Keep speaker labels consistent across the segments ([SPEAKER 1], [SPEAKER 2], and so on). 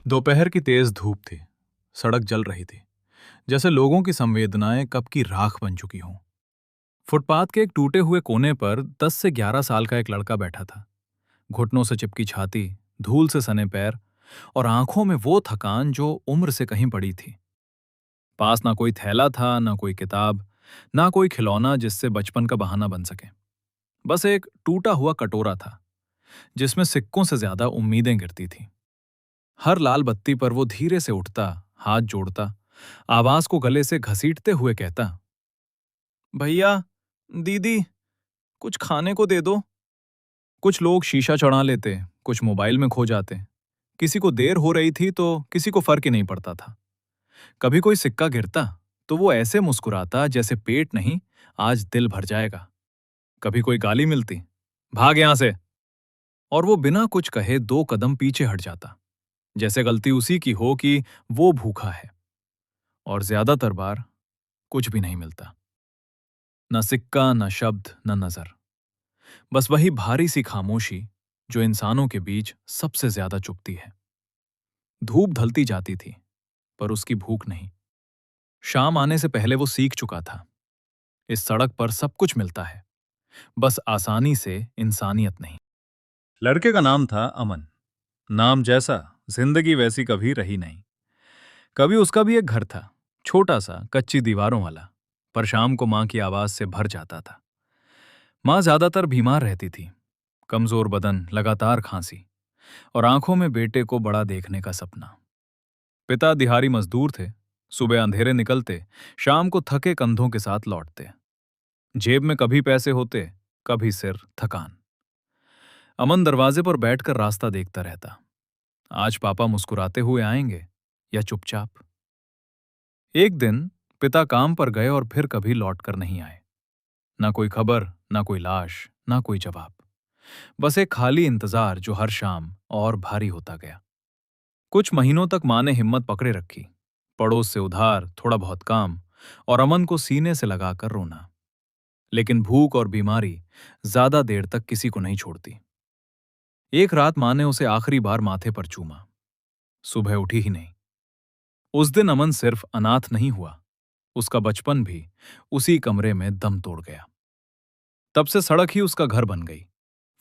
[SPEAKER 1] दोपहर की तेज धूप थी। सड़क जल रही थी, जैसे लोगों की संवेदनाएं कब की राख बन चुकी हों। फुटपाथ के एक टूटे हुए कोने पर 10 से 11 साल का एक लड़का बैठा था। घुटनों से चिपकी छाती, धूल से सने पैर और आंखों में वो थकान जो उम्र से कहीं पड़ी थी। पास ना कोई थैला था, ना कोई किताब, ना कोई खिलौना जिससे बचपन का बहाना बन सके। बस एक टूटा हुआ कटोरा था, जिसमें सिक्कों से ज्यादा उम्मीदें गिरती थीं। हर लाल बत्ती पर वो धीरे से उठता, हाथ जोड़ता, आवाज को गले से घसीटते हुए कहता, भैया, दीदी, कुछ खाने को दे दो। कुछ लोग शीशा चढ़ा लेते, कुछ मोबाइल में खो जाते। किसी को देर हो रही थी तो किसी को फर्क ही नहीं पड़ता था। कभी कोई सिक्का गिरता तो वो ऐसे मुस्कुराता जैसे पेट नहीं, आज दिल भर जाएगा। कभी कोई गाली मिलती, भाग यहां से, और वो बिना कुछ कहे 2 कदम पीछे हट जाता, जैसे गलती उसी की हो कि वो भूखा है। और ज्यादातर बार कुछ भी नहीं मिलता, न सिक्का, न शब्द, न नजर। बस वही भारी सी खामोशी जो इंसानों के बीच सबसे ज्यादा चुभती है। धूप ढलती जाती थी, पर उसकी भूख नहीं। शाम आने से पहले वो सीख चुका था, इस सड़क पर सब कुछ मिलता है, बस आसानी से इंसानियत नहीं। लड़के का नाम था अमन। नाम जैसा, जिंदगी वैसी कभी रही नहीं। कभी उसका भी एक घर था, छोटा सा, कच्ची दीवारों वाला, पर शाम को मां की आवाज से भर जाता था। मां ज्यादातर बीमार रहती थी, कमजोर बदन, लगातार खांसी, और आंखों में बेटे को बड़ा देखने का सपना। पिता दिहाड़ी मजदूर थे, सुबह अंधेरे निकलते, शाम को थके कंधों के साथ लौटते। जेब में कभी पैसे होते, कभी सिर थकान। अमन दरवाजे पर बैठकर रास्ता देखता रहता। आज पापा मुस्कुराते हुए आएंगे या चुपचाप। एक दिन पिता काम पर गए और फिर कभी लौटकर नहीं आए। ना कोई खबर, ना कोई लाश, ना कोई जवाब। बस एक खाली इंतजार जो हर शाम और भारी होता गया। कुछ महीनों तक मां ने हिम्मत पकड़े रखी, पड़ोस से उधार, थोड़ा बहुत काम, और अमन को सीने से लगाकर रोना। लेकिन भूख और बीमारी ज्यादा देर तक किसी को नहीं छोड़ती। एक रात मां ने उसे आखिरी बार माथे पर चूमा। सुबह उठी ही नहीं। उस दिन अमन सिर्फ अनाथ नहीं हुआ, उसका बचपन भी उसी कमरे में दम तोड़ गया। तब से सड़क ही उसका घर बन गई,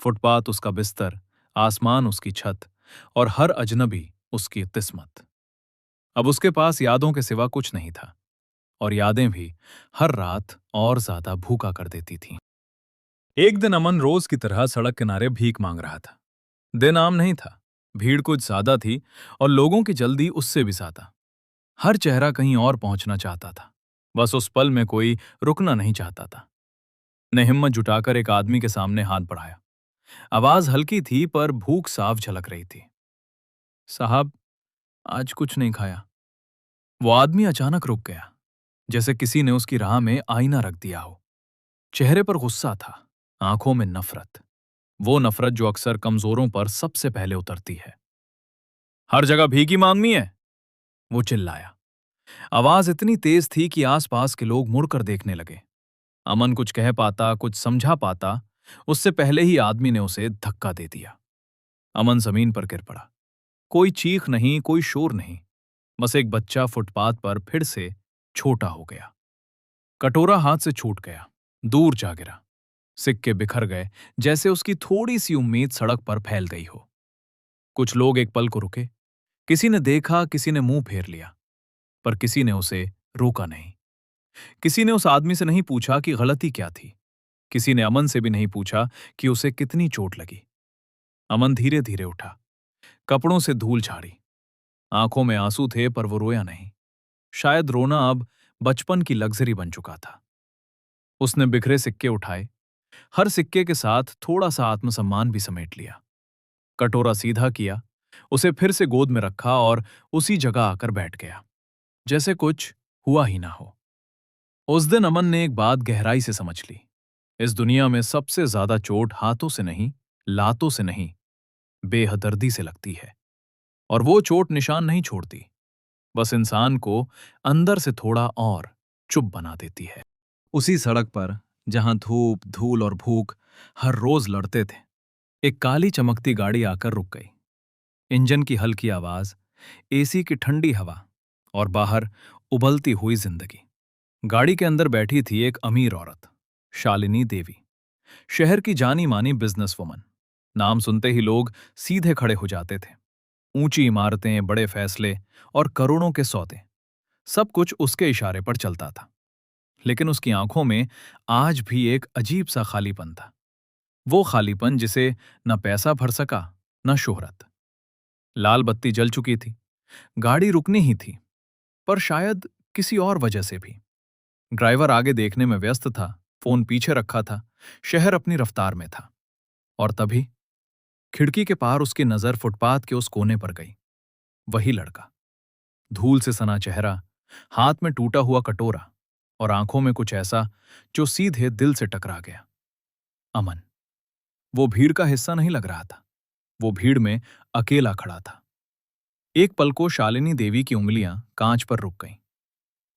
[SPEAKER 1] फुटपाथ उसका बिस्तर, आसमान उसकी छत, और हर अजनबी उसकी किस्मत। अब उसके पास यादों के सिवा कुछ नहीं था, और यादें भी हर रात और ज्यादा भूखा कर देती थीं। एक दिन अमन रोज की तरह सड़क किनारे भीख मांग रहा था। दिन आम नहीं था, भीड़ कुछ ज्यादा थी, और लोगों की जल्दी उससे भी ज्यादा। हर चेहरा कहीं और पहुंचना चाहता था, बस उस पल में कोई रुकना नहीं चाहता था। ने हिम्मत जुटाकर एक आदमी के सामने हाथ बढ़ाया। आवाज हल्की थी, पर भूख साफ झलक रही थी। साहब, आज कुछ नहीं खाया। वो आदमी अचानक रुक गया, जैसे किसी ने उसकी राह में आईना रख दिया हो। चेहरे पर गुस्सा था, आंखों में नफरत, वो नफरत जो अक्सर कमजोरों पर सबसे पहले उतरती है। हर जगह भीख मांगनी है, वो चिल्लाया। आवाज इतनी तेज थी कि आसपास के लोग मुड़कर देखने लगे। अमन कुछ कह पाता, कुछ समझा पाता, उससे पहले ही आदमी ने उसे धक्का दे दिया। अमन जमीन पर गिर पड़ा। कोई चीख नहीं, कोई शोर नहीं, बस एक बच्चा फुटपाथ पर फिर से छोटा हो गया। कटोरा हाथ से छूट गया, दूर जा गिरा। सिक्के बिखर गए, जैसे उसकी थोड़ी सी उम्मीद सड़क पर फैल गई हो। कुछ लोग एक पल को रुके, किसी ने देखा, किसी ने मुंह फेर लिया, पर किसी ने उसे रोका नहीं। किसी ने उस आदमी से नहीं पूछा कि गलती क्या थी। किसी ने अमन से भी नहीं पूछा कि उसे कितनी चोट लगी। अमन धीरे धीरे उठा, कपड़ों से धूल झाड़ी। आंखों में आंसू थे, पर वो रोया नहीं। शायद रोना अब बचपन की लग्जरी बन चुका था। उसने बिखरे सिक्के उठाए, हर सिक्के के साथ थोड़ा सा आत्मसम्मान भी समेट लिया। कटोरा सीधा किया, उसे फिर से गोद में रखा और उसी जगह आकर बैठ गया, जैसे कुछ हुआ ही ना हो। उस दिन अमन ने एक बात गहराई से समझ ली। इस दुनिया में सबसे ज्यादा चोट हाथों से नहीं, लातों से नहीं, बेहदर्दी से लगती है। और वो चोट निशान नहीं छोड़ती, बस इंसान को अंदर से थोड़ा और चुप बना देती है। उसी सड़क पर, जहां धूप, धूल और भूख हर रोज लड़ते थे, एक काली चमकती गाड़ी आकर रुक गई। इंजन की हल्की आवाज, एसी की ठंडी हवा और बाहर उबलती हुई जिंदगी। गाड़ी के अंदर बैठी थी एक अमीर औरत, शालिनी देवी, शहर की जानी मानी बिजनेसवुमन। नाम सुनते ही लोग सीधे खड़े हो जाते थे। ऊंची इमारतें, बड़े फैसले और करोड़ों के सौदे, सब कुछ उसके इशारे पर चलता था। लेकिन उसकी आंखों में आज भी एक अजीब सा खालीपन था। वो खालीपन जिसे न पैसा भर सका, न शोहरत। लाल बत्ती जल चुकी थी, गाड़ी रुकनी ही थी, पर शायद किसी और वजह से भी। ड्राइवर आगे देखने में व्यस्त था, फोन पीछे रखा था, शहर अपनी रफ्तार में था। और तभी खिड़की के पार उसकी नजर फुटपाथ के उस कोने पर गई। वही लड़का, धूल से सना चेहरा, हाथ में टूटा हुआ कटोरा और आंखों में कुछ ऐसा जो सीधे दिल से टकरा गया। अमन। वो भीड़ का हिस्सा नहीं लग रहा था। वो भीड़ में अकेला खड़ा था। एक पल को शालिनी देवी की उंगलियां कांच पर रुक गईं।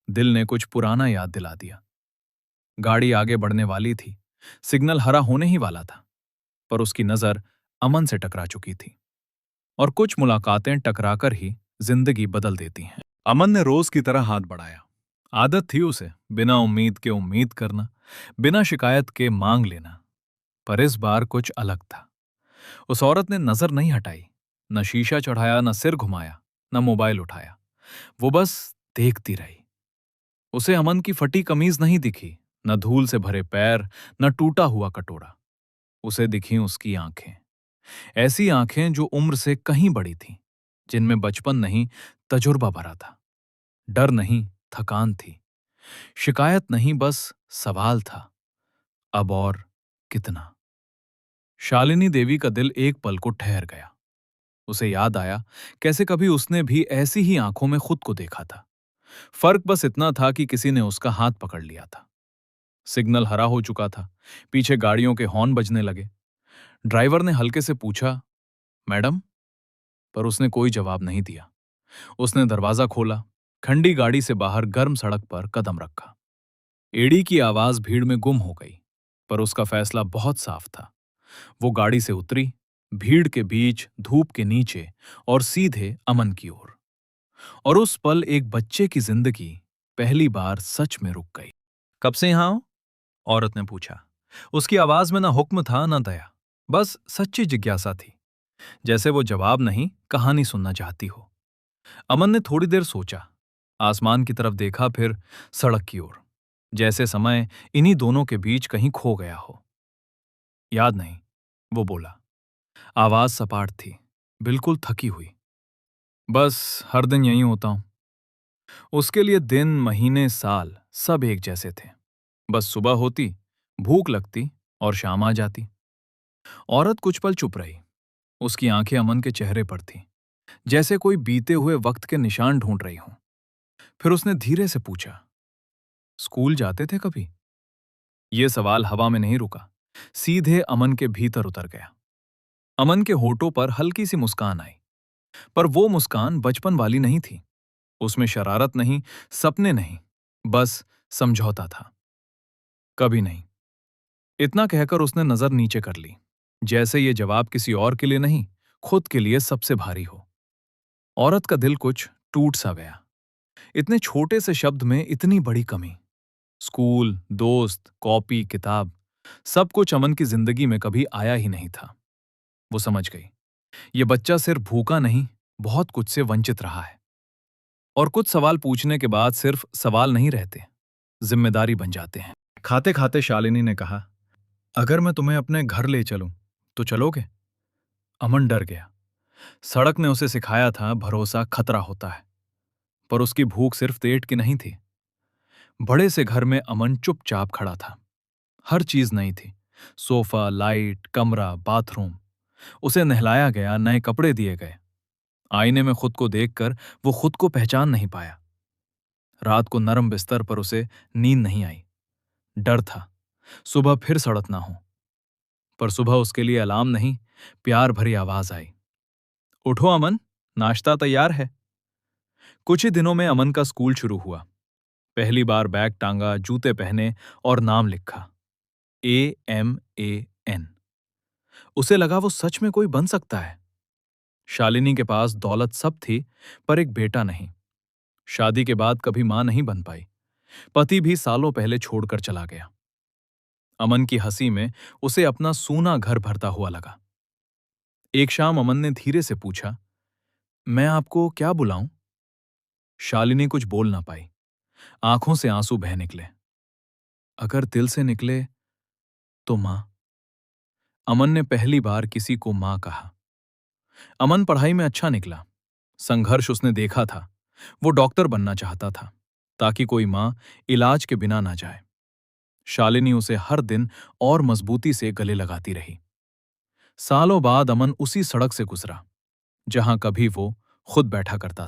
[SPEAKER 1] दिल ने कुछ पुराना याद दिला दिया। गाड़ी आगे बढ़ने वाली थी, सिग्नल हरा होने ही वाला था, पर उसकी नजर अमन से टकरा चुकी थी। और कुछ मुलाकातें टकराकर ही जिंदगी बदल देती हैं। अमन ने रोज की तरह हाथ बढ़ाया। आदत थी उसे बिना उम्मीद के उम्मीद करना, बिना शिकायत के मांग लेना। पर इस बार कुछ अलग था। उस औरत ने नजर नहीं हटाई, न शीशा चढ़ाया, न सिर घुमाया, न मोबाइल उठाया। वो बस देखती रही। उसे अमन की फटी कमीज नहीं दिखी, न धूल से भरे पैर, न टूटा हुआ कटोरा। उसे दिखी उसकी आंखें, ऐसी आंखें जो उम्र से कहीं बड़ी थीं, जिनमें बचपन नहीं, तजुर्बा भरा था। डर नहीं, थकान थी। शिकायत नहीं, बस सवाल था, अब और कितना। शालिनी देवी का दिल एक पल को ठहर गया। उसे याद आया कैसे कभी उसने भी ऐसी ही आंखों में खुद को देखा था। फर्क बस इतना था कि किसी ने उसका हाथ पकड़ लिया था। सिग्नल हरा हो चुका था, पीछे गाड़ियों के हॉर्न बजने लगे। ड्राइवर ने हल्के से पूछा, मैडम? पर उसने कोई जवाब नहीं दिया। उसने दरवाजा खोला, खंडी गाड़ी से बाहर गर्म सड़क पर कदम रखा। एड़ी की आवाज भीड़ में गुम हो गई, पर उसका फैसला बहुत साफ था। वो गाड़ी से उतरी, भीड़ के बीच, धूप के नीचे, और सीधे अमन की ओर। और उस पल एक बच्चे की जिंदगी पहली बार सच में रुक गई। कब से यहां हो? औरत ने पूछा। उसकी आवाज में न हुक्म था न दया, बस सच्ची जिज्ञासा थी। जैसे वो जवाब नहीं, कहानी सुनना चाहती हो। अमन ने थोड़ी देर सोचा, आसमान की तरफ देखा, फिर सड़क की ओर, जैसे समय इन्हीं दोनों के बीच कहीं खो गया हो। याद नहीं, वो बोला। आवाज सपाट थी, बिल्कुल थकी हुई। बस हर दिन यहीं होता हूं। उसके लिए दिन, महीने, साल सब एक जैसे थे। बस सुबह होती, भूख लगती और शाम आ जाती। औरत कुछ पल चुप रही। उसकी आंखें अमन के चेहरे पर थीं, जैसे कोई बीते हुए वक्त के निशान ढूंढ रही हों। फिर उसने धीरे से पूछा, स्कूल जाते थे कभी? ये सवाल हवा में नहीं रुका, सीधे अमन के भीतर उतर गया। अमन के होठों पर हल्की सी मुस्कान आई, पर वो मुस्कान बचपन वाली नहीं थी। उसमें शरारत नहीं, सपने नहीं, बस समझौता था। कभी नहीं। इतना कहकर उसने नजर नीचे कर ली, जैसे ये जवाब किसी और के लिए नहीं, खुद के लिए सबसे भारी हो। औरत का दिल कुछ टूट सा गया। इतने छोटे से शब्द में इतनी बड़ी कमी। स्कूल, दोस्त, कॉपी, किताब, सब कुछ अमन की जिंदगी में कभी आया ही नहीं था। वो समझ गई, ये बच्चा सिर्फ भूखा नहीं, बहुत कुछ से वंचित रहा है। और कुछ सवाल पूछने के बाद सिर्फ सवाल नहीं रहते, जिम्मेदारी बन जाते हैं। खाते खाते शालिनी ने कहा, अगर मैं तुम्हें अपने घर ले चलूं तो चलोगे? अमन डर गया। सड़क ने उसे सिखाया था भरोसा खतरा होता है, पर उसकी भूख सिर्फ पेट की नहीं थी। बड़े से घर में अमन चुपचाप खड़ा था। हर चीज नई थी, सोफा, लाइट, कमरा, बाथरूम। उसे नहलाया गया, नए कपड़े दिए गए। आईने में खुद को देखकर वो खुद को पहचान नहीं पाया। रात को नरम बिस्तर पर उसे नींद नहीं आई। डर था सुबह फिर सड़क ना हो। पर सुबह उसके लिए अलार्म नहीं, प्यार भरी आवाज आई, उठो अमन, नाश्ता तैयार है। कुछ ही दिनों में अमन का स्कूल शुरू हुआ। पहली बार बैग टांगा, जूते पहने और नाम लिखा, AMAN। उसे लगा वो सच में कोई बन सकता है। शालिनी के पास दौलत सब थी, पर एक बेटा नहीं। शादी के बाद कभी मां नहीं बन पाई। पति भी सालों पहले छोड़कर चला गया। अमन की हंसी में उसे अपना सूना घर भरता हुआ लगा। एक शाम अमन ने धीरे से पूछा, मैं आपको क्या बुलाऊं? शालिनी कुछ बोल ना पाई। आंखों से आंसू बह निकले। अगर दिल से निकले तो मां। अमन ने पहली बार किसी को मां कहा। अमन पढ़ाई में अच्छा निकला। संघर्ष उसने देखा था। वो डॉक्टर बनना चाहता था, ताकि कोई मां इलाज के बिना ना जाए। शालिनी उसे हर दिन और मजबूती से गले लगाती रही। सालों बाद अमन उसी सड़क से गुजरा, जहां कभी वो खुद बैठा करता था।